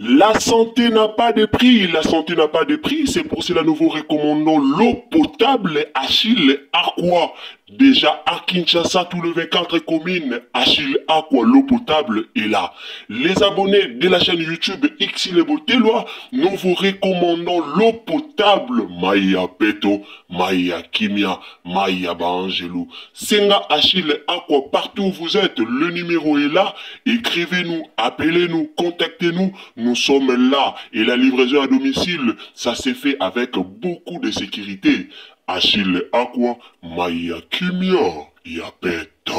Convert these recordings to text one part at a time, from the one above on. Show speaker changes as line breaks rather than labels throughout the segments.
La santé n'a pas de prix, la santé n'a pas de prix, c'est pour cela que nous vous recommandons l'eau potable Achille Aqua. Déjà à Kinshasa, tous les 24 communes, Achille Aqua, l'eau potable est là. Les abonnés de la chaîne YouTube Xile Botelwa, nous vous recommandons l'eau potable Maya Peto, Maya Kimia, Maya Bangelou. Senga Achille Aqua, partout où vous êtes, le numéro est là. Écrivez-nous, appelez-nous, contactez-nous, nous sommes là. Et la livraison à domicile, ça s'est fait avec beaucoup de sécurité. Achille Aqua, Maya Kimia, Yapeto.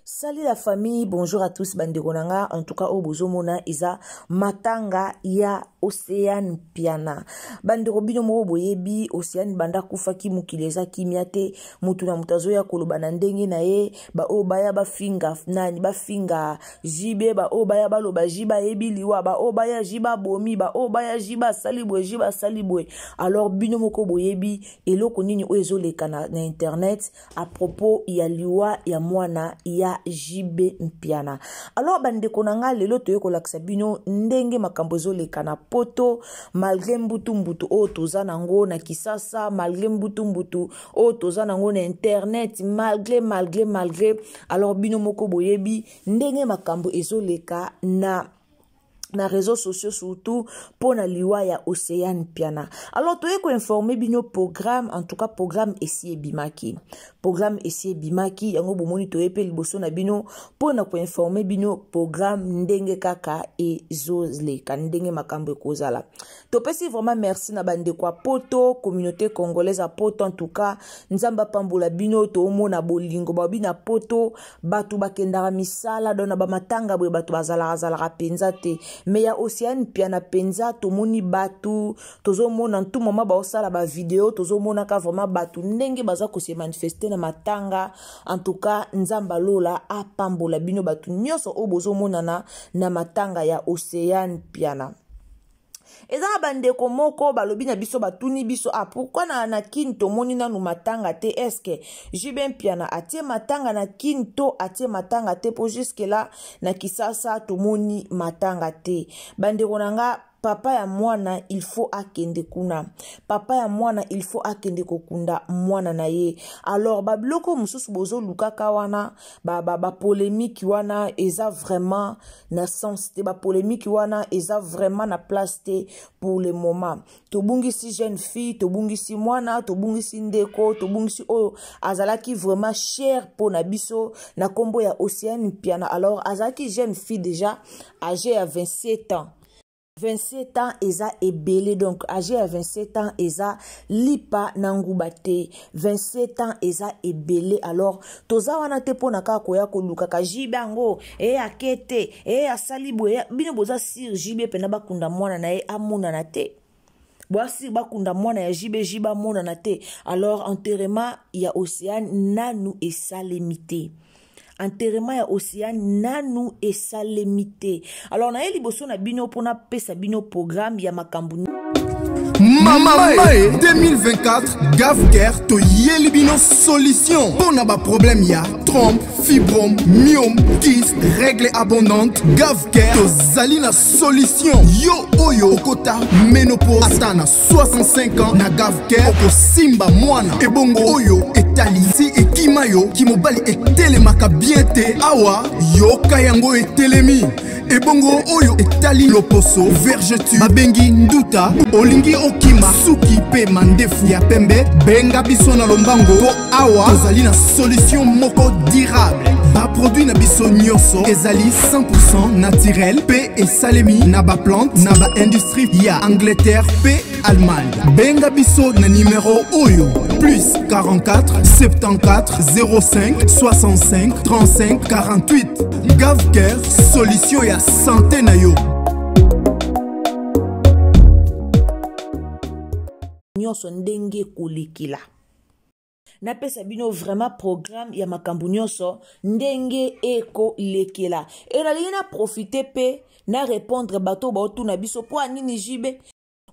Salut la famille, bonjour à tous bandekonanga. En tout cas au bozomona isa matanga ya Océane Piana. Bandeko bino mo boyebi Océane banda kufaki mukileza kimiate mutu na mutazo ya koloba na ndenge na ye ba o baya ba finga nani ba finga jibe ba o baya ba loba jiba ebiliwa ba o baya jiba bomi ba o baya jiba salibwe. Alors bino moko boyebi eloko nini o ezoleka na internet à propos ya liwa ya mwana ya JB Mpiana. Alors bandeko nanga lelo toyeko laksa bino ndenge makambo ezoleka na poto malgré mbutu o toza nango na Kisasa, malgré mbutu o toza nango na internet, malgré alors bino moko boyebi ndenge makambo ezoleka na réseaux sociaux surtout pour na liwa ya Océane Piana. Alors toye ko informer bino programme, en tout cas programme Essie Bimaki. Programme Essie Bimaki yango bomoni toye pe liboso na bino pour na ko informer bino programme ndenge kaka ezole ka ndenge makambo ekozala. To pesi vraiment merci na bande kwa poto communauté congolaise à poto, en tout cas nzamba pambola bino to mona bolingo ba bina poto batu bakendara misala dona ba matanga bwe batu bazala penza te. Mais ya Océane Piana penza tomoni batu tozo mona tout moment ba osala ba vidéo tozo mona ka vraiment batu ndenge baza ko se manifester na matanga. En tout cas nzamba lola a pambola bino batu nyoso o bozo mona na matanga ya Océane Piana. Eza bandeko moko balobi na biso batuni biso pourquoi na kinto moni na nu matanga te, est-ce que JB Mpiana atie matanga na kinto atie matanga te po jusque là na Kisasa to moni matanga te. Bandeko nanga papa ya mwana il faut akende kuna. Papa ya mwana il faut akende kokunda mwana na ye. Alors babloko mususu bozo lukaka wana ba polémique wana eza vraiment na sens te, ba polémique wana eza vraiment na place te pour le moment. Tobungisi jeune fille, tobungisi mwana, tobungisi ndeko, tobungisi o azalaki vraiment cher pour na biso na kombo ya Océane Piana. Alors azalaki jeune fille déjà âgée à 27 ans. 27 ans eza ebele, donc âgé à 27 ans eza lipa nangubate, 27 ans eza ebele. Alors toza wana te pona ka koya ko luka ka jibango akete asalibwe bino boza sir jibe pena bakunda mwana na ye amuna na te. Boasi bakunda mwana ya jiba mona na te. Alors enterrement ya Océane nanu esalemité. Enterrement ya Océane nanu esalemité. Alors na liboso na bino pona pesa bino programme ya makambu.
Mama 2024 Gavker to yelibino solution. Pour na ba problème ya trompe, fibrome, myome, kyste, règle abondante. Gavker to zalina solution. Yo oyo okota menopause atana 65 ans na Gavker oko simba mwana. Ebongo oyo etali si ekima yo kimobali etelemaka bien te awa yoka yango etelemi ebongo oyo etali loposo vergeture babengi nduta olingi okima suki pe mandefu ya pembe benga biso na lombango po awa tozali na solution moko durable baproduit na biso nyonso ezali 100% naturel pe esalemi na baplante na baindustrie ya Angleterre pe Allemagne benga biso na numero oyo plus 44 74 05 65 35 48 Gavker solution ya santé na yo
nyonso ndenge kolekela napesa bino vraiment programme ya makambo nyonso ndenge eko lekela enalingi na profite pe na répondre bato baotuna biso po anini jibe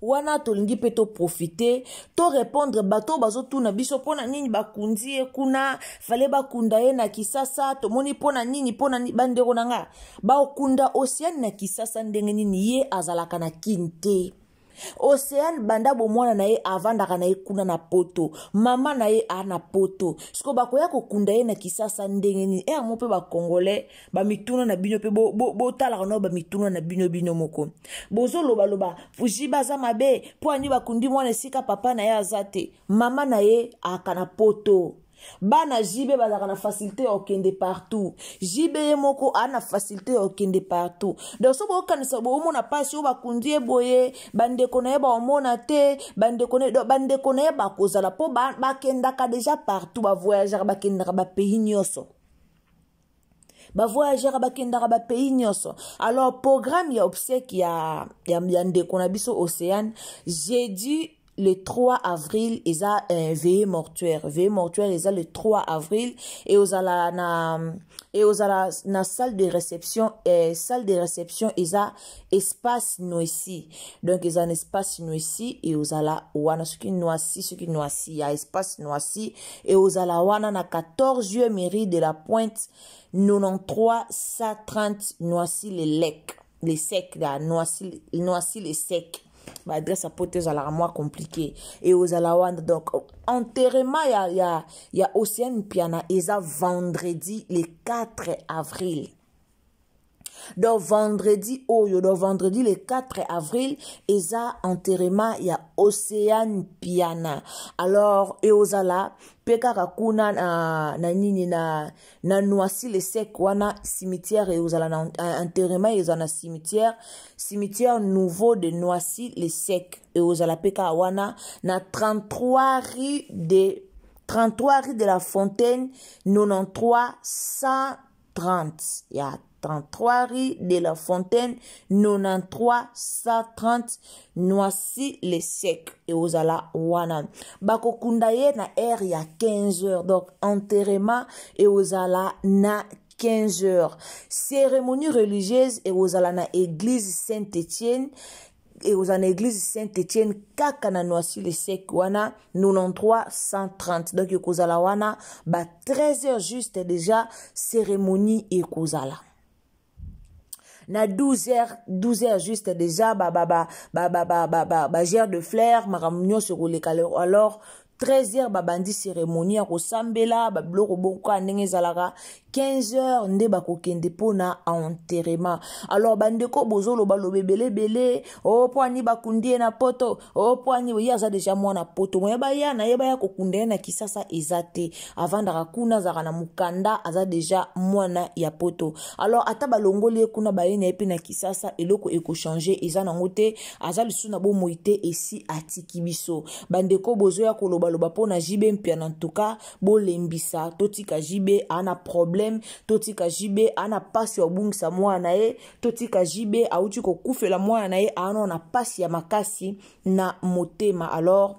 wana tolingi pe to profite to répondre bato bazotuna biso pona nini bakundi ye kuna fale bakunda ye na Kisasa tomoni pona nini bandeko nanga baokunda Océane na Kisasa ndenge nini ye azalaka na kinte Océane banda bomwana na ye avandaka na ye kuna na poto mama na ye ana poto siko bakoya kokunda ye na Kisasa ndenge nini mo pe ba congolais ba mituna na bino pe bo talaka no ba mituna na bino moko bozo loba fuji baza mabe po ani bakundi mwana sika papa na ye azate mama na ye akana poto bana jibe bazaka na facilité okende partout jibe ye moko ana facilité okende partout donc so bokanisa bomona pasi o bakundi e boye bandeko na ye ba omona te bandeko na ye bakozala po bakendaka déjà partout ba voyager bakendaka ba pays nyonso voyager bakendaka ba pays nyonso alors programme ya obsèque ya ndeko na biso Océane jeudi le 3 avril, ils a un veillée mortuaire. Veillée mortuaire, ils a le 3 avril et aux ala na salle de réception, ils a espace noisy. Donc ils a un espace noisy et aux ala wana ce qui noisy, il y a espace noisy et aux ala wana na 14 juillet mairie de la Pointe 93 130 Noisy les secs là, Noisy les secs. Adresse à poteuse à la moins compliqué et aux alawandes donc enterrement ya Océane Piana et ça vendredi le 4 avril. Donc vendredi le 4 avril et ça enterrement ya Océane Piana. Alors et aux ala peka kakuna na nini na Noisy les secs wana cimetière et aux ala na enterrement et na cimetière nouveau de Noisy les secs et aux ala peka wana na 33 rue de la Fontaine 93 130 ya 33 rue de la Fontaine 93 130 Noisy les secs et aux ala wana bakokunda ye na heure ya 15h donc enterrement et aux ala na 15h cérémonie religieuse et aux ala na église Saint-Étienne et aux an église Saint-Étienne kaka na Noisy les secs wana 93 130 donc ekozala wana ba 13h juste déjà cérémonie ekozala na 12h juste déjà gère de fleurs maramunyo sur les caleurs alors 13h babandi cérémonie akosambela babiloko bonko ndenge ezalaka 15h nde bakokende pona enterrement alors bandeko bozolo balobe belé o poani bakundi na poto o poani yaza déjà mwana poto moya ya kokunde na Kisasa ezate avandaka kuna zaka na mukanda aza déjà mwana ya poto alors ata balongoli kuna bayena epi na Kisasa eloko eko changer eza nango te aza lisuna bo moite esi atiki biso bandeko bozo ya koloba loba pona jibe mpiana en tout cas bo lembisa totika jibe ana problème totika jibe ana pasi ya bungisa mwana ye totika jibe auti ko kufela mwana ye ana na pasi ya makasi na motema alors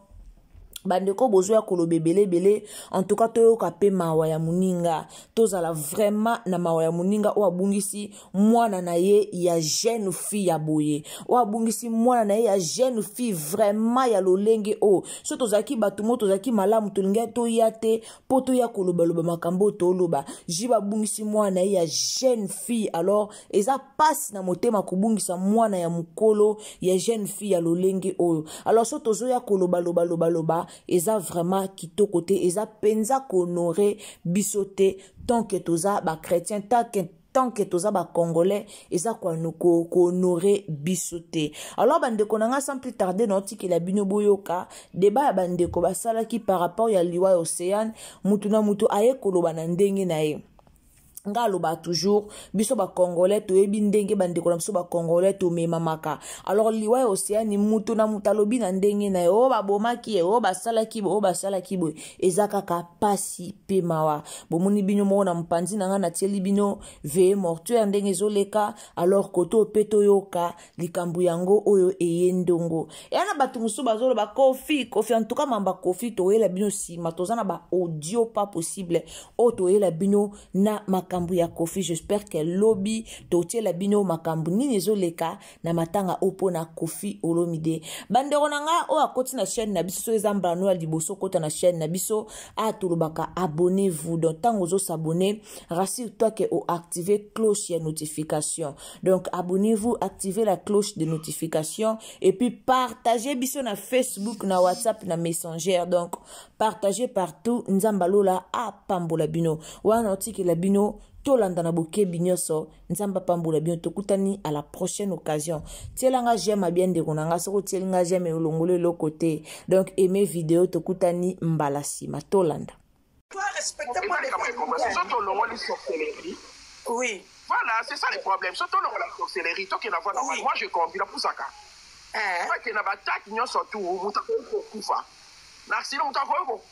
bandeko bozo ya kolobe belé en tout cas toyoka pe mawa ya muninga tozala vraiment na mawa ya muninga o abungisi mwana na ye ya jeune fille ya boye o abungisi mwana na ye ya jeune fille vraiment ya lolenge o so tozaki batumo tozaki malamu tolinga to yate poto ya koloba loba makambo to loba jiba bungisi mwana na ye ya jeune fille alors eza passe na motema kubungisa mwana ya mukolo ya jeune fille ya lolenge o alors so tozo ya koloba loba eza vraiment kitoko te, eza penza honorer bisote tant que toza ba chrétien, tant que toza ba congolais eza kwa nuko ko honorer bisote. Alors bandeko nanga sans plus tarder noti que la bino boyoka débat bandeko basala ki par rapport ya liwa océan mutu na mutu aye koloba na ndenge na ye. Ngalo ba toujours biso ba congolais to yebi ndenge bandeko na biso ba congolais to memamaka. Alors liwa océan mutu na mutalobi na ndenge na yo ba bomaki o ba salaki bo ezaka ka pasi pe mawa bomuni bino mo na mpanzi na nga na tieli bino ve mortuaire ndenge zoleka alors koto peto yoka likambu yango oyo eyendongo yana batu musu bazolo ba kofi en tout cas mamba kofi to yela bino si matozana ba audio pas possible o to yela bino na makambu ya kofi. J'espère que lobby totie la bino makambu nini zoleka na matanga opo na Kofi Olomide. Bandeko nanga o akoti na chaîne na biso ezamba no ya liboso kota na chaîne na biso atulubaka abonnez-vous. Donc tango zo s'abonner, rassure-toi que o activer cloche ya notification. Donc abonnez-vous, activez la cloche de notification et puis partagez biso na Facebook, na WhatsApp, na Messenger. Donc partagez partout nzambalola a pambola bino. Wana otiki la bino tolanda na boke binyoso nzamba pambola bino tokutani à la prochaine occasion. Tielanga j'aime à bien de konanga soko tielinga j'aime olongolo le côté. Donc aimez vidéo tokutani mbalasi matolanda.
Toi respecte-moi les sorcellerie. Oui. Voilà, c'est ça le problème. Surtout la sorcellerie, toi qui n'as pas normal. Moi je comprends pour ça. Toi qui n'as pas d'attaque nyo surtout mutako kufa. L'accident mutako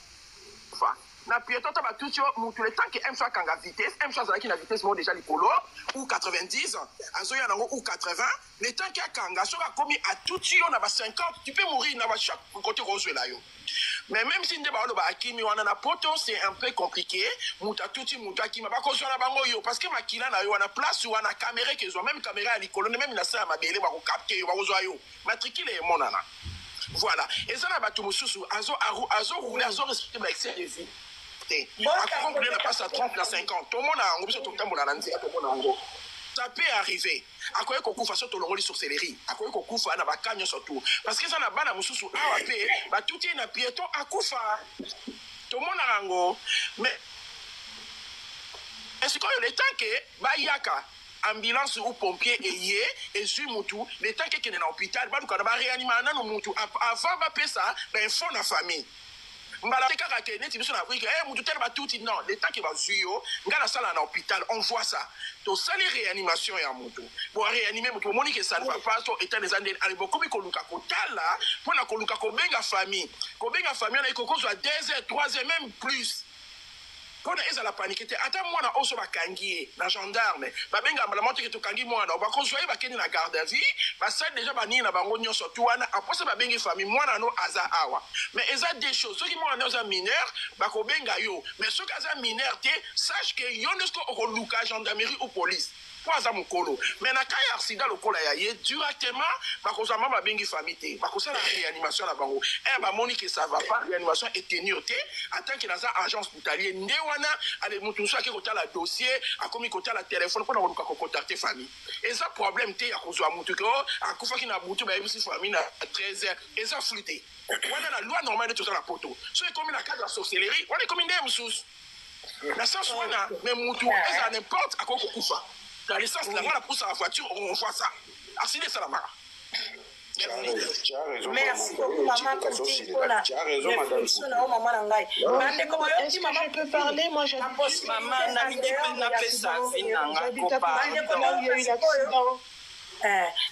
kufa. Na piéton taba tout mutu le temps que M soit kanga vitesse, M soit qui na vitesse mo déjà likolo ou 90, azoya nango ou 80, le temps que kanga soka komi à tout on a 50, tu peux mourir na chaque côté rose là yo. Mais même si ndeba olo ba akimi wana na poto c'est un peu compliqué, muta tout muta akima ba kozwa na bango yo parce que makila na yo wana place ou wana caméra que zo même caméra à likolo même na sa mabele ba ko capter yo ba kozwa yo. Matricule e monana. Voilà. Et ça na ba tumususu azo rouler azo respecter ba excès de vie. Après, on a passé à 30 à 50. Tout le monde a un ça peut arriver. À quoi qu'on fasse tout le monde sur céleri. À quoi qu'on fasse un bacagne surtout. Parce que ça n'a pas de moussou à paix. Bah tout est un piéton à koufa. Tout le monde a un go. Mais est-ce que le temps que Bayaka ambulance ou pompier et sur mutu le temps que est dans l'hôpital bah nous quand on va réanimer un mutu avant va payer ça ben fond la famille. Mbala kaka ke neti biso na Afrique mutu tel ba tout non le temps que va zuyo ngala sala na hôpital on voit ça to sali réanimation ya mutu pour réanimer mutu monique ça ne va pas so état des années ali beaucoup ko luka ko tala pour na ko luka ko benga famille na ikoko so 2 heures 3 heures même plus pour na la panique ata mwana oso bakangi na gendarme ba benga mbala monte ke to kangi mwana ba ko zoye ba keni na garde à vue ba ça déjà ba ni na bango nyonso to wana après ça ba bengi famille mwana no aza awa mais eza des choses ceux qui mwana oza mineur ba ko benga yo mais ceux qui aza mineur te sache que yo nesko o luka gendarmerie ou police aza mukolo mais na kaya accident lokola ya ye directement ba ko za mama bengi famille te ba ko ça la réanimation na bango ba moni que ça va pas réanimation est tenue te attend que dans agence hospitalier nde wana ale mutu so akiko tala dossier akomi ko tala téléphone pour na ko contacter famille et ça problème te ya ko zo mutu ko akufa ki na mutu ba yebisi famille na 13h et ça flûté wana la loi normale de tout ça la poto so comme la cadre de la sorcellerie on est comme une moussous la sens wana mais mutu ça n'importe akoko kufa dans l'essence la la pousse à la voiture on voit ça accident ça la mara.
Merci beaucoup maman Kuti Kola. Tu as raison madame. Est-ce que je peux parler moi je
maman n'a fait ça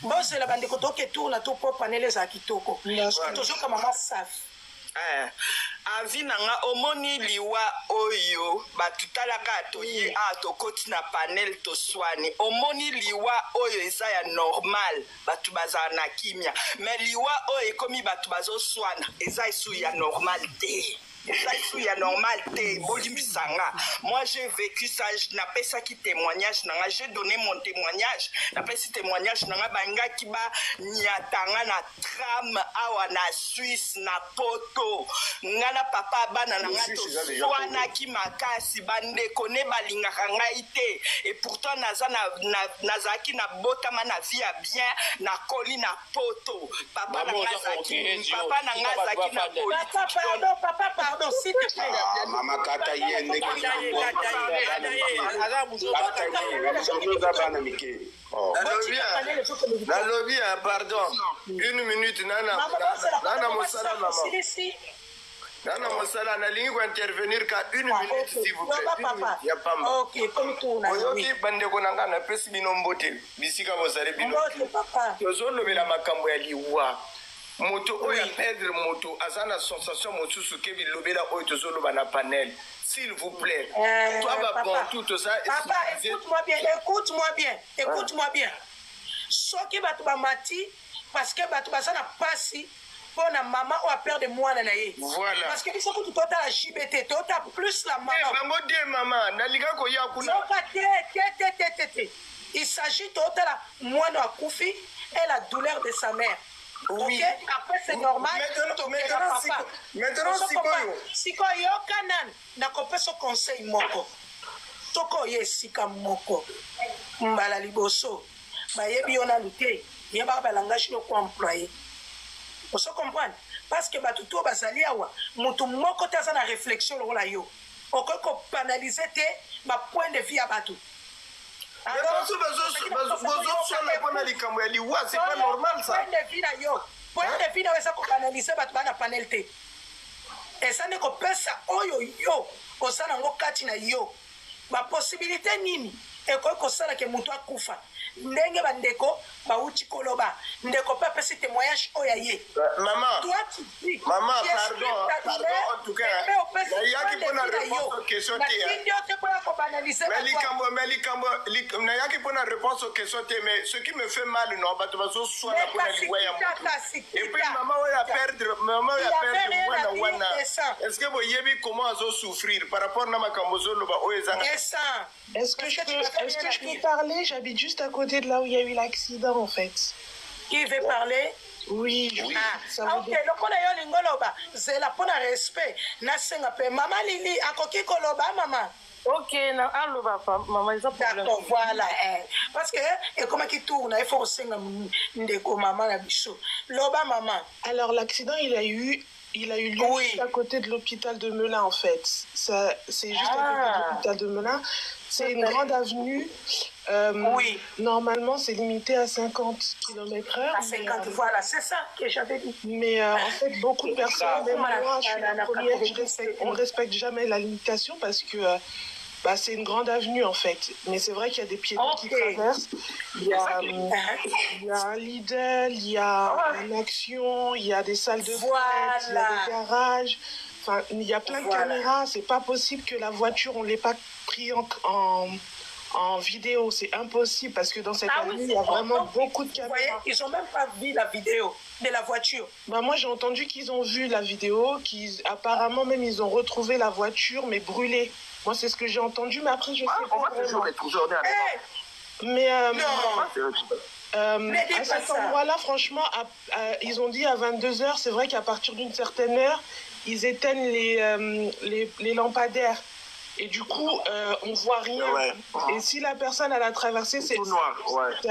bon c'est la bande koto ke tourna to pour panel za kitoko. Toujours comme maman safi.
Avi nanga omoni liwa oyo batutalaka toye tokoti na panel toswani omoni liwa oyo eza ya normal batu baza na kimia mais liwa oyo ekomi batu bazoswana eza isu ya normal te
ça il y a normal te bolimbisanga. Moi j'ai vécu ça, n'a pas ça qui témoignage nanga, j'ai donné mon témoignage, n'a pas ce témoignage nanga banga qui ba nyatanga na tram awa na Suisse na poto ngana papa bana nanga to swana ki makasi bande kone balinga ngai te et pourtant nazaki na botama na vie bien na koli na poto papa nanga zaki na politique
papa pardon s'il te plaît
mama kata yende
la lobby pardon une minute nana mosala maman Nana Mosala, na lingi kwa intervenir ka une minute s'il vous plaît. Ya pamba.
Ok, comme tout na.
Oyoki bande konanga na pesi bino mbote. Bisika bozale bino.
Mbote papa.
Tozolo bela makambo ya liwa. Moto oya perdre moto azana sensation mosusu ke bilobela oyo tozolo bana panel. S'il vous plaît. Toi va bon tout ça.
Papa, écoute-moi bien. Soki batu ba mati parce que batu basana pasi. Pour la maman ou à peur de moi
voilà
parce que ils sont tout la JBT tota plus la maman il s'agit tota la moi à Koufi et la douleur de sa mère. Oui. Okay? Après c'est normal.
Maintenant
si quoi yo kanan na kopé ce conseil moko toko yesika moko mbala liboso ba yebi ona luté yeba ba langage no ko employer. Vous comprenez? Parce que tout bazali awa mutu moko te na réflexion lo la yo. Oko ko banaliser te ba point de vue à batou.
Alors c'est pas normal ça.
Point de vue na yo. Point de vue na ça ko banaliser batou bana panel te. Et ça ne ko pesa oyo yo osana ngo kati na yo. Ba possibilité nini? Et ko sala ke mutu akufa. Ndenge bandeko bauti koloba ndeko papa c'est témoignage oyaye
maman
toi tu dis
maman pardon en tout cas il y a qui peut répondre aux questions mais ce qui me fait mal non bah tu vas soit la pour et puis maman va perdre wana est-ce que vous voyez comment ils souffrir par rapport à ma camozolo ba oyezanga
est-ce que je peux parler? J'habite juste à côté de là où il y a eu l'accident en fait.
Qui veut parler?
Oui.
Ok, le pona yo lingoloba, c'est la pona respect. Na senga pe maman Lili akoki koloba maman.
Ok, na aloba maman ils ont problème.
D'accord, voilà. Parce que et comment qui tourne, il faut senga ndeko maman na biso. Loba maman.
Alors l'accident il a eu lieu juste à côté de l'hôpital de Melun en fait. C'est juste à côté de l'hôpital de Melun. C'est une grande avenue. Normalement, c'est limité à 50 km/h.
À 50, voilà, c'est ça que j'avais dit.
Mais en fait, beaucoup de personnes, même moi, je suis la première, on ne respecte jamais la limitation parce que c'est une grande avenue en fait. Mais c'est vrai qu'il y a des piétons qui traversent. Il y a un Lidl, il y a une Action, il y a des salles de fête, il y a des garages. Enfin, il y a plein de caméras. C'est pas possible que la voiture, on l'ait pas pris en vidéo. C'est impossible parce que dans cette avenue, il y a vraiment beaucoup de caméras.
Vous voyez, ils ont même pas vu la vidéo de la voiture.
Moi, j'ai entendu qu'ils ont vu la vidéo, apparemment même ils ont retrouvé la voiture mais brûlée. Moi, c'est ce que j'ai entendu, mais après, je sais pas.
On va toujours être aujourd'hui.
Mais à cet endroit-là, franchement, ils ont dit à 22h, c'est vrai qu'à partir d'une certaine heure, ils éteignent les lampadaires. Et du coup, on voit rien. Et si la personne elle a traversé, ça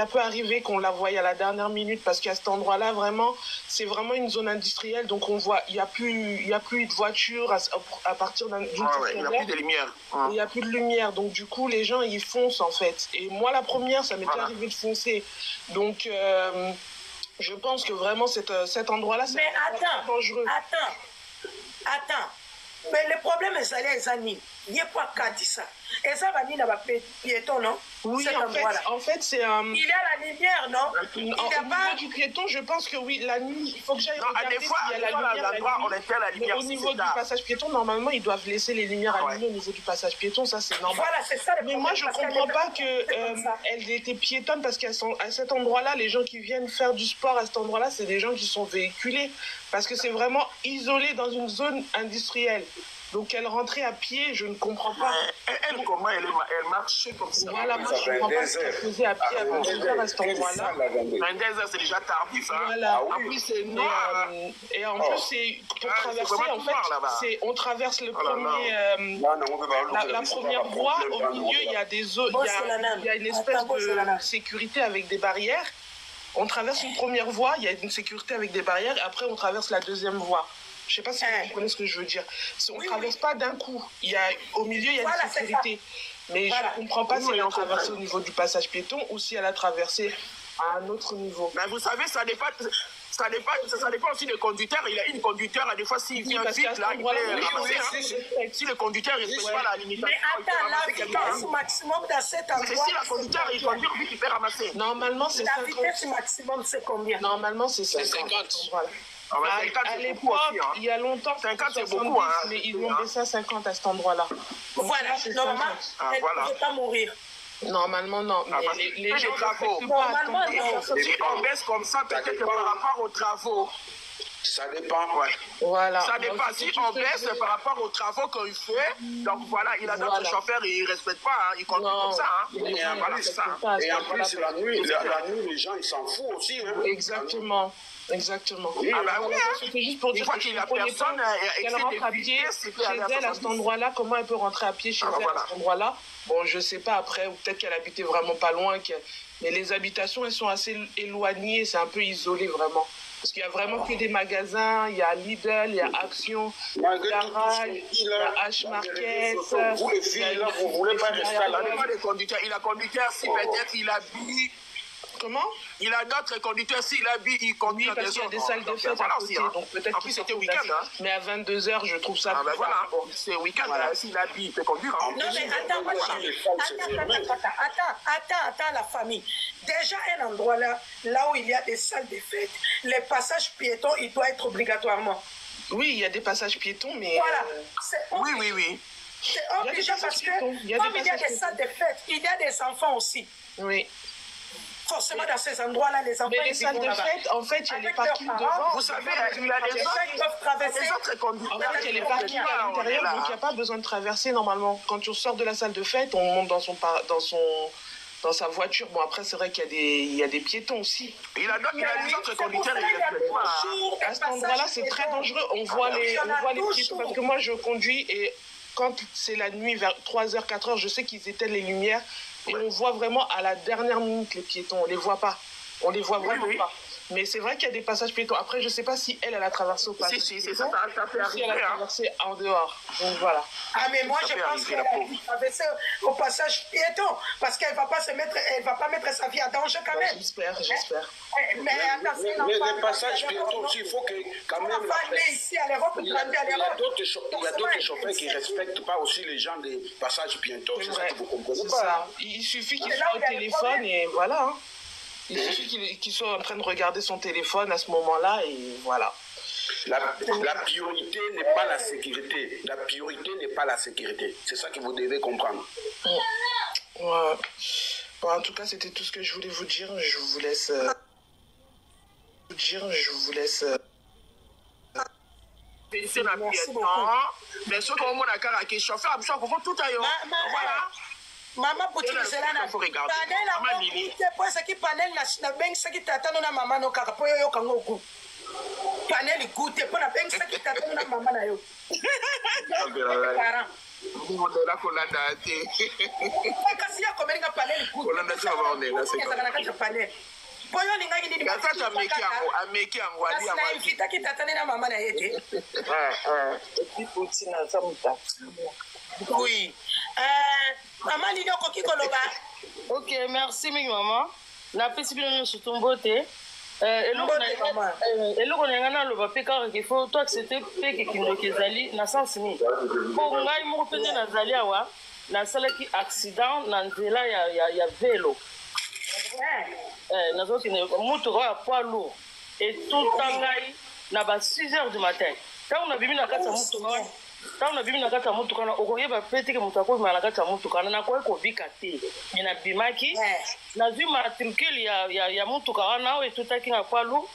peut arriver qu'on la voie à la dernière minute parce qu'à cet endroit-là, vraiment, c'est vraiment une zone industrielle. Donc on voit, il y a plus de voitures à partir d'une certaine heure.
Il n'y a plus de lumière.
Il n'y a plus de lumière. Donc du coup, les gens ils foncent en fait. Et moi, la première, ça m'est déjà arrivé de foncer. Donc je pense que vraiment cet endroit-là, c'est dangereux.
Attends. Mais le problème est allé les amis. Il n'y a pas qu'à dire ça. Et ça va dire piéton, non?
Oui, en fait, c'est un...
Il y a la lumière, non?
Il n'y a pas du piéton, je pense que oui, la nuit, il faut que j'aille regarder s'il y a la lumière. Au niveau du passage piéton, normalement, ils doivent laisser les lumières allumées au niveau du passage piéton, ça c'est normal.
Voilà, c'est ça.
Mais moi, je ne comprends pas qu'elles étaient piétonnes parce qu'à cet endroit-là, les gens qui viennent faire du sport à cet endroit-là, c'est des gens qui sont véhiculés parce que c'est vraiment isolé dans une zone industrielle. Donc elle rentrait à pied, je ne comprends pas.
Elle, comment elle marche comme ça?
Voilà, moi je ne comprends pas ce qu'elle faisait à pied à 22h à cet endroit-là.
22h, c'est déjà tardif. Hein?
Voilà.
En plus, c'est noir.
Et en plus, c'est pour traverser, en fait, on traverse le premier, la première voie. Au milieu, il y a des eaux, il y a une espèce de sécurité avec des barrières. On traverse une première voie, il y a une sécurité avec des barrières, et après on traverse la deuxième voie. Je ne sais pas si vous comprenez ce que je veux dire. On ne traverse pas d'un coup. Au milieu, il y a une sécurité. Mais je ne comprends pas si elle a traversé au niveau du passage piéton ou si elle a traversé à un autre niveau.
Mais vous savez, ça dépend aussi du conducteur. Il a une conducteur, des fois, s'il vient vite, là, il peut ramasser. Si le conducteur ne respecte pas la limitation,
mais attends, la vitesse maximum dans cet endroit...
Si le conducteur, il conduit vite, il peut ramasser.
Normalement, c'est 50.
La vitesse maximum, c'est combien?
Normalement, c'est 50. Voilà. À l'époque, il y a longtemps,
50 c'est beaucoup, hein,
mais ils ont baissé à 50 à cet endroit-là.
Voilà, normalement, elle ne peut pas mourir.
Normalement, non. Mais les gens ne
normalement, non.
Si on baisse comme ça, peut-être que par rapport aux travaux,
ça dépend.
Voilà.
Ça dépend. Si on baisse par rapport aux travaux qu'il fait, donc voilà, il a d'autres chauffeurs et il ne respecte pas, hein, il conduit comme ça. Hein.
Voilà, c'est ça. Et en plus, la nuit, les gens, ils s'en foutent aussi. Hein.
Exactement. Exactement.
Ah bah oui,
c'était juste pour dire
qu'il a personne
qu'elle rentre à pied chez elle à cet endroit-là. Comment elle peut rentrer à pied chez elle à cet endroit-là? Bon, je sais pas après, ou peut-être qu'elle habitait vraiment pas loin. Mais les habitations, elles sont assez éloignées, c'est un peu isolé vraiment. Parce qu'il y a vraiment que des magasins, il y a Lidl, il y a Action, Garage, il y a H-Market.
Vous les filles, là, vous voulez pas rester là.
Il a conducteur, si peut-être il habille.
Comment?
Il a d'autres conducteurs, s'il habille, il conduit
parce qu'il y a des salles de fête à côté, donc peut-être qu'il
c'était week-end. Hein.
Mais à 22h, je trouve ça...
Ah ben voilà, c'est week-end, s'il habille, il peut conduire.
Non mais attends, la famille. Déjà un endroit là où il y a des salles de fête, les passages piétons, il doit être obligatoirement.
Oui, il y a des passages piétons, mais...
Voilà,
oui.
C'est obligé parce que comme il y a des salles de fête, il y a des enfants aussi.
Oui.
Forcément, dans ces endroits-là, les enfants...
Mais les salles de fête, en fait, il y a les parkings devant.
Vous savez, il y a des gens qui peuvent traverser.
En fait, il y a les parkings à l'intérieur, donc il n'y a pas besoin de traverser normalement. Quand on sort de la salle de fête, on monte dans sa voiture. Bon, après, c'est vrai qu'il y a des piétons aussi.
Il a des autres conducteurs.
À cet endroit-là, c'est très dangereux. On voit les piétons. Parce que moi, je conduis et quand c'est la nuit, vers 3h, 4h, je sais qu'ils éteignent les lumières. Et on voit vraiment à la dernière minute les piétons. On les voit pas. On les voit vraiment pas. Mais c'est vrai qu'il y a des passages piétons. Après, je ne sais pas si elle a traversé au passage.
Si, c'est ça fait arriver.
Si elle a traversé en dehors. Donc voilà.
Ah, mais moi, je pense qu'elle a traversé au passage piéton. Parce qu'elle ne va pas mettre sa vie en danger quand même.
J'espère.
Mais attention,
mais les passages piétons aussi, il faut que quand même...
ici à l'Europe,
il y a d'autres chauffeurs qui ne respectent pas aussi les gens des passages piétons. C'est ça que vous ne comprenez pas.
Il suffit qu'ils soient au téléphone et voilà. Il suffit qu'il soit en train de regarder son téléphone à ce moment-là et voilà.
La priorité n'est pas la sécurité. La priorité n'est pas la sécurité. C'est ça que vous devez comprendre.
Ouais. Bon, en tout cas, c'était tout ce que je voulais vous dire. Je vous laisse...
Merci beaucoup.
Mais ce qu'on m'a dit, chauffeur, tout ailleurs. Voilà.
Mama potilisela na panel amoko te po saki panel na beng saki tata no na mama no kaka po yo kango ku panel ikute po na beng saki tata no na mama na yo
modela kolanda te
kasi ya komelinga panel ikute
kolanda te ba onela
c'est kana kaka panel po yo linga ngini
tata ameki yango ali
ya na invita ki tata na mama na yete
et puis na zamuta.
Oui. Maman Lino Koki Koloba.
Ok, merci mi maman. Na pesi bino nyo sutumbote. Eloko na ngana loba pe kaka qu'il faut toi accepter pe ke kindo kezali na sens ni. Pour ngai moko pende na zali awa na salaki accident na nzela ya vélo. Na zoki ne moto ya poids lourd et tout tangai na ba 6h du matin. Quand on a bimi na kata moto quand on a bimi na kata moto kana okoyeba pete ke moto ko na kata moto kana na ko bika te na bimaki na vu matricule ya moto kana na o etutaki na kwalu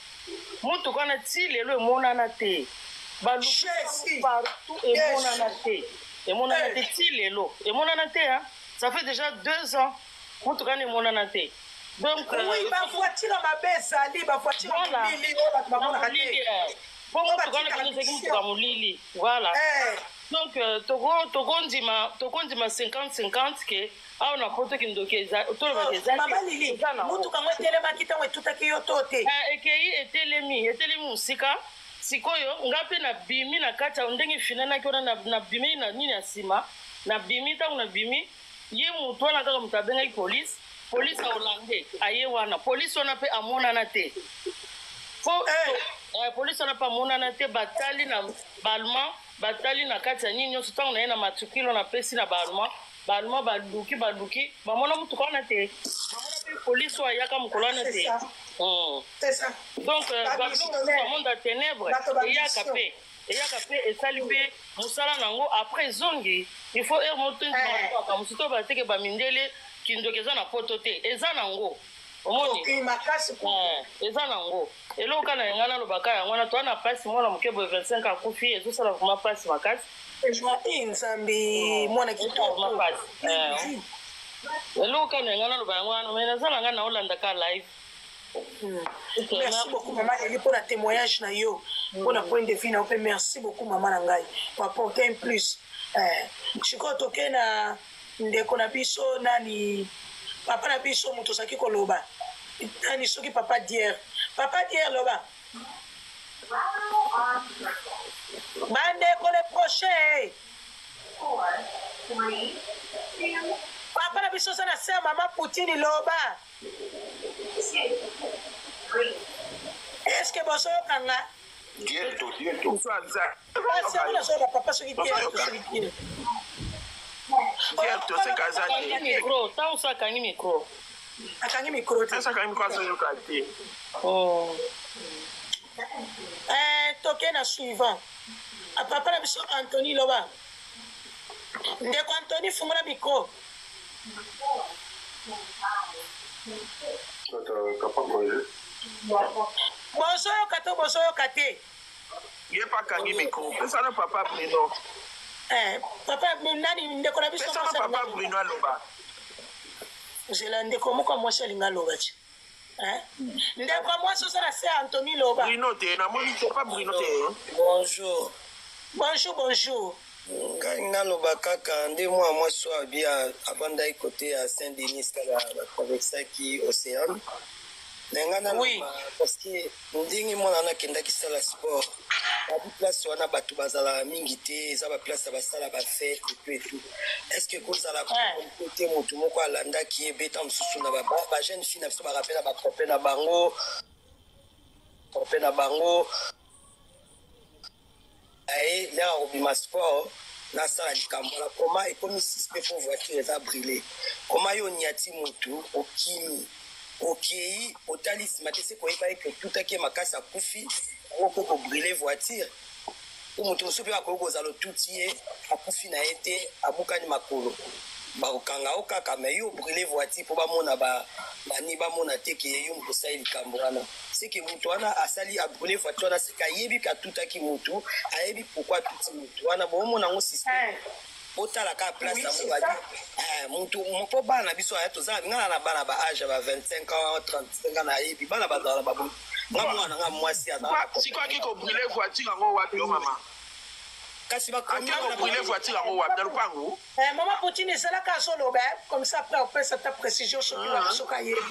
moto kana ti lelo emona na te partout emonana te emonana te ti lelo emonana te ça fait déjà 2 ans motuka na emonana te donc
oui bavoitire mabe ezali bavoitire molili oyo bato bamonaka te
po motuka na biso ezaki motuka molili voilà donc tokondima 50-50 ke awa na poto kindoki
mama lili motuka ngo etelemaki ntango etutaki yo to te
ekei etelemi mosika sikoyo nga mpe nabimi na kati ya ndenge finanaki wana nabimi na nini ya nsima nabimi ntango nabimi ye motu wana kaka moto abengaki polise aolande aye wana polise wana mpe amonana te polise wana mpe amonana te batali na baalemand batali na kati ya nini nyonso ntango na ye na matricule napesi na baalemand baluki bamona motuka wana te bamona mpe polise oyo ayaka mokolo wana te donc bamonda ténèbre eyaka mpe esali mpe mosala nango après ezongi il faut motoaka mosu to bateke bamindele kindoki eza na poto te eza nango omoni eza nango eloko na yenga nalobaka yango wana toa na pasi mwana moke boye 25 akufi ezosala vraimen pasi makasi
nzambe mwana kitoko
eloko na yenga naloba yango wana me naza na ngai naolandaka live.
Merci beaucoup maman Eli pour la témoignage na yo pour la point de vue na ope merci beaucoup maman na ngai pour apporter un plus chiko toke na ndeko na biso nani papa na biso moto saki koloba nani soki papa dier loba bandeko le prochain papa na biso sana sœur maman Poutine loba est-ce que boso kanga
Dielto.
Papa soki dielto soki dielto.
Dielto c'est kazaki.
Micro, ta usa kangi micro.
Akangi micro.
Asa kangi micro so yokati.
Oh.
Toke na suivant. Papa na biso Anthony loba. Ndeko Anthony fungula micro. Boso yo kate.
Ye pa kangi micro. Pesa na papa Bruno.
Papa nani ndeko na biso
pesa na papa Bruno aloba.
Jela ndeko moko mwasi alinga loba chi. Ndeko mwasi osala se Anthony loba.
Bruno te na moni c'est pas Bruno te.
Bonjour.
Ngai naloba kaka nde mwa mwasi oyo abia abandaki kote ya Saint-Denis kala batraversaki océan nenga naloba parce que ndenge mwana nakendaki sala sport babi place wana bato bazalaka mingi te eza baplace ya basala bafete etu est ce que kozala te motu moko alandaki ye beta mosusu na bajeune fille na biso barape na batrope na bango aye lera kobima sport nasala likambo na koma ekomi suspect po voiture eza brûlé koma yo niati motu okimi okei otali nsima te se koyeba eke tutaki ye makasi akufi oko kobrûle voiture o moto mosusu mpe bakoki kozala otuti ye akufi na ye te abukani makolo bakokanga o kaka me yo brûle voiture mpo bamona bani bamona te ke yo moto osali likambo wana seke moto wana asali abrûle voiture wana seke ayebi ke atutaki motu ayebi pourkui atuti motu wana bomona yango système otala kaka place yango badi motu mpo bana na biso aya tozala ngana na bana baage ba 25 ans 35 ans nayebi bana bazala babu nga mwana nga mwasi
sikoki kobrûle voiture yango wapi yo mama
kasi bakomi
kobrûle voiture yango wapi na lupango
maman Poutine ezalaka azoloba comme ça après opesa ta précision soki basoki ayebi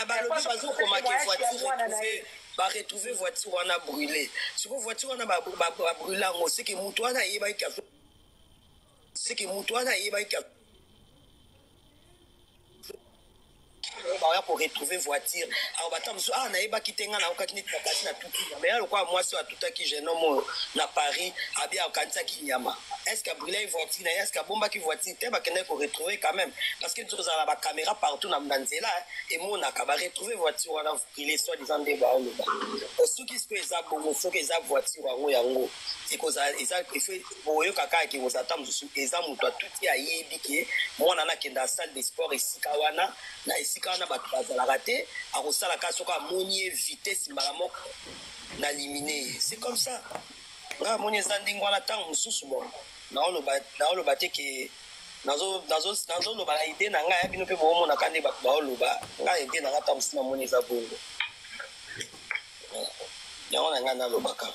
balobi bazokomaki voiture baretrouve voiture wana brûlé sikoyo voiture wana babrûle yango seke motu wana ayebaki baya koretrouve voiture alors bata mosusu nayebaki te nga naokaki neti bakasi na tutu me ya lokola mwasi oyo atutaki jeune homme na Paris abi akanisaki nyama est-ce que abrûlaki voiture na ye est-ce que abombaki voiture te bakendaki koretrouve quand même parce que tozala na bacaméra partout na nzela emonaka baretrouve voiture wana brûlé soi disant nde baoloba soki sikoyo eza bongo soki eza voiture yango ekozala eza efe boyoka kaka ke kozala ta mosusu eza moto atuti ayebi ke mwana nakenda salle de sport esika wana na esika wana bato bazalaka te akosala kaka soki amoni ye vitesse mbala moko na limine ye c'est comme ça nga moni eza ndenge wana ntango mosusu bon naoloba te ke nazoloba na ide na ngai ya bino mpe boomonaka nde bato baoloba ngai ide na ngai ntango mosusu namoni eza bongo yango na ngai nalobaka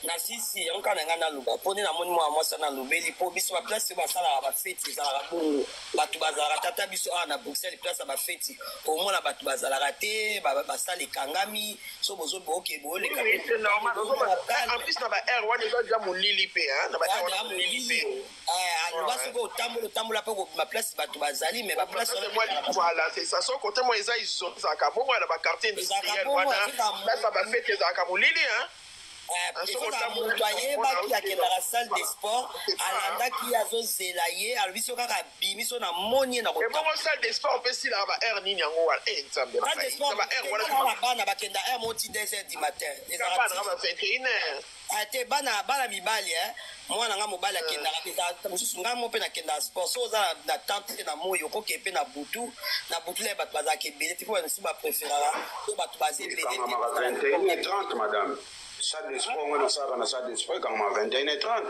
na sisi yango kaka na ngai naloba mpo nde namoni mwa mwasi nalobeli mpo biso baplace oyo basalaka bafeti ezalaka bongo bato bazalaka tata biso awa na bruxelles place ya bafeti omona bato bazalaka te basala ekangami so bozoboke booleka aloba soki otambola mpe kobima place bato bazali me baplace
kote mo eza ezalaka bongo na baquartier industriel wana place ya bafeti ezalaka molili
moto ayebaki akendaka salle de sport alandaki azozela ye alobi so kaka bimi so na moni ye na
bongo salle de sport mpe silaka ba heure nini yango wana nzambe
bana bakenda heure moti 2h du matin te bana mibali mwana nga mobali akendaka mosusu ngai mo mpe nakendaka sport so oza na tante na moi okoke mpe na butu le bato bazalaka ebele te mpo banisi bapréféraka to bato baza ebele
salle de sport, on a ça dans la salle de sport quand on a 21h30.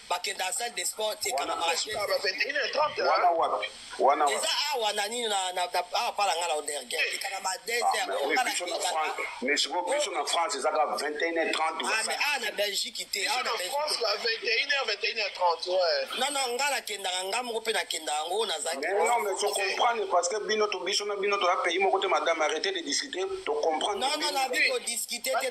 bakenda salle de sport ekanga marché
wana
eza awa na nini na pala nga la oderge ekanga ma 2h
mais si vous biso na France ezaka 21h30
mais na Belgique te
na France 21h30 ouais
non nga la kendanga nga moko pe na kendanga ngo na zaki
non mais tu comprends parce que bino to biso na bino to la pays moko te madame arrêtez de discuter to comprendre
non na biko discuter te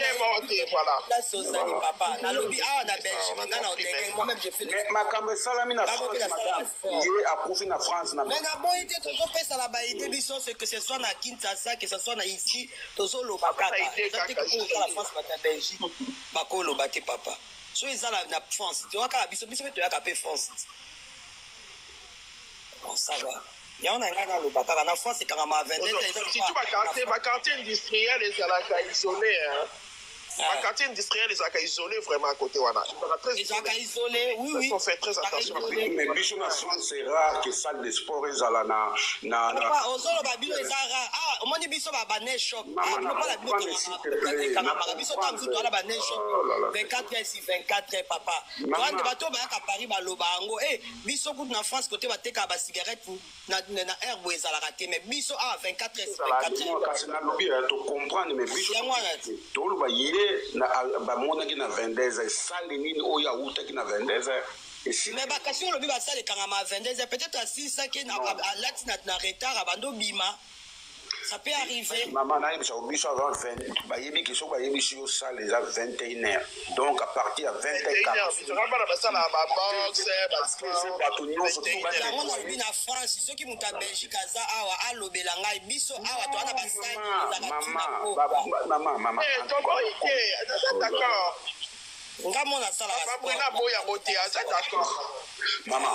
voilà
la sozali papa na lobby na Belgique nga na oderge moi même
mais makambo esalami na France madame ye approuvé na France na
mais na boyi te tozopesa la baide biso que ce soit na Kinshasa que ce soit na ici tozoloba kaka la France bata Belgique bakoloba te papa so ezala na France toyaka biso mpe toyaka mpe France bon ça va yango na ngai naloba kaka na France ekanga ma
22 baquartier industriel ezalaka isolé un quartier industriel, ils sont isolés vraiment à côté.
Ils sont isolés, oui.
Il faut faire très attention.
Mais bicho na France, c'est rare que salle de sport est là na.
Papa, ozolo babilo est rare. Ah, on dit biso ba ne shop. Ah, non pas la biso tam tout la ba ne shop. 24 heures sur 24 heures papa. Quand de bateau ba ka Paris ba loba ngo. Biso coup na France côté ba teka ba cigarette na herbe ezala raté mais biso 24 heures sur 24 heures.
Parce que na lobby to comprendre mais biso. To lo ba na bamonaki na 22h sale nini oyo autaki na 22h
mais bakasi olobi basala ekanga ma 22h peut-être asisaki alati na retard abando bima ça peut arriver
maman nayebisa biso avant 20 bayebi ke soki bayebisi yo sale eza 21h donc à partir ya 20h
yango nalobi na France soki moto ya Belgique aza awa alobela ngai biso awa towana ngamona sala
mama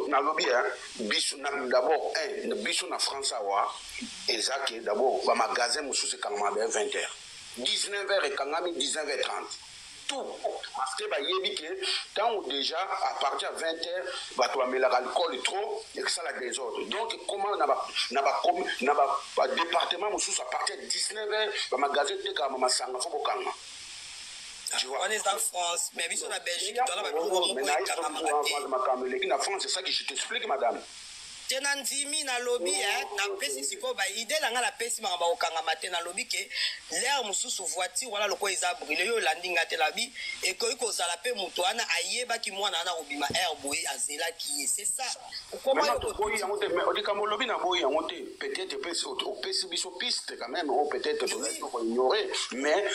nalobi biso d'abord biso na France awa ezaki d'abord ba magasin mosusu ekangama ba 20h 19h ekangami 19h30 tout parce que bayebi ke tant déjà à partir de 20h bato bamelaka alcool trop et que ça la désordre donc comment na ba département mosusu à partir de 19h ba magasin tekama masanga fo kokanga.
On est en France, mais ils sont en Belgique,
en France, c'est ça que je t'explique, madame.
Tenandimi na lobby na pesi siko ba idée la nga la pesi ma ba okanga matin na lobby ke l'air mususu voiture wala loko eza brûlé yo landinga te labi et ko iko sala pe muto ana ayeba ki mwana na obima air boy azela ki c'est ça
comment yo boy yango te mais odika mo lobby na boy yango te peut-être pesi biso piste quand même ou peut-être pour ignorer mais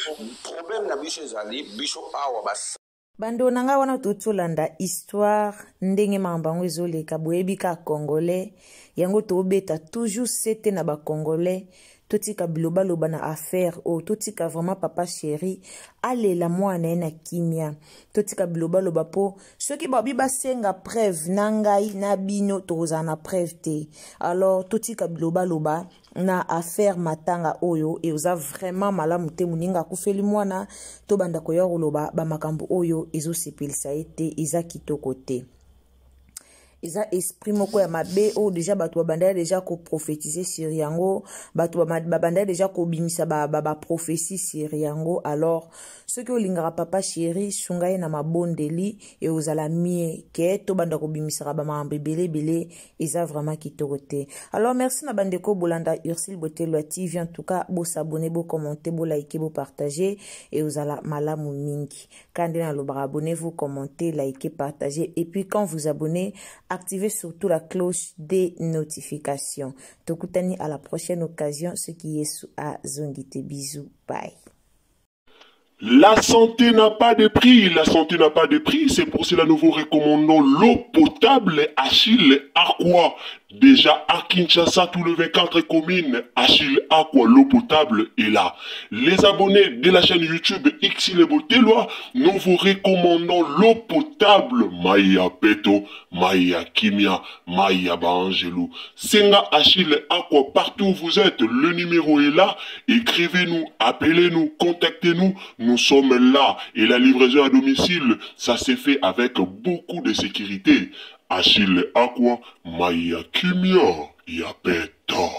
problème na biso ezali biso awa bas
bando nanga wana totolanda histoire ndenge mambango ezoleka boyebi ka congolais yango tobeta toujours sete na ba congolais totika biloba loba na affaire o totika vraiment papa chéri alela mwana na kimia totika biloba loba po soki babi basenga preuve na ngai na bino toza na preuve te alors totika biloba loba na affaire matanga oyo e oza vraiment malamu te muninga kufeli mwana to banda koya loba ba makambo oyo ezosepelisa ete eza kitoko te. Eza esprit moko ya mabe o déjà bato babanda déjà ko prophétiser sur yango bato babanda déjà ko bimisa ba prophétie sur yango alors ce que olingara papa chéri sungai na mabondeli et ozala mie ke to banda ko bimisa ba mambe belé eza vraiment kitoko te. Alors merci na bandeko bolanda Ursule Botelwa TV en tout cas bo s'abonner bo commenter bo liker bo partager et ozala malamu mingi kandina lo abonnez-vous commentez likez partagez et puis quand vous abonnez activez surtout la cloche des notifications. Tokutani à la prochaine occasion. Ce qui est sous à Zongite. Bisous. Bye.
La santé n'a pas de prix, la santé n'a pas de prix, c'est pour cela nous vous recommandons l'eau potable Achille Aqua. Déjà à Kinshasa, tout le 24 communes, Achille Aqua, l'eau potable est là. Les abonnés de la chaîne YouTube Xile Botelwa, nous vous recommandons l'eau potable Maya Peto, Maya Kimia, Maya Bangelou. Senga Achille Aqua, partout où vous êtes, le numéro est là. Écrivez-nous, appelez-nous, contactez-nous. Nous sommes là et la livraison à domicile, ça s'est fait avec beaucoup de sécurité. Achille Aqua, Maya Kimia, Yapeto.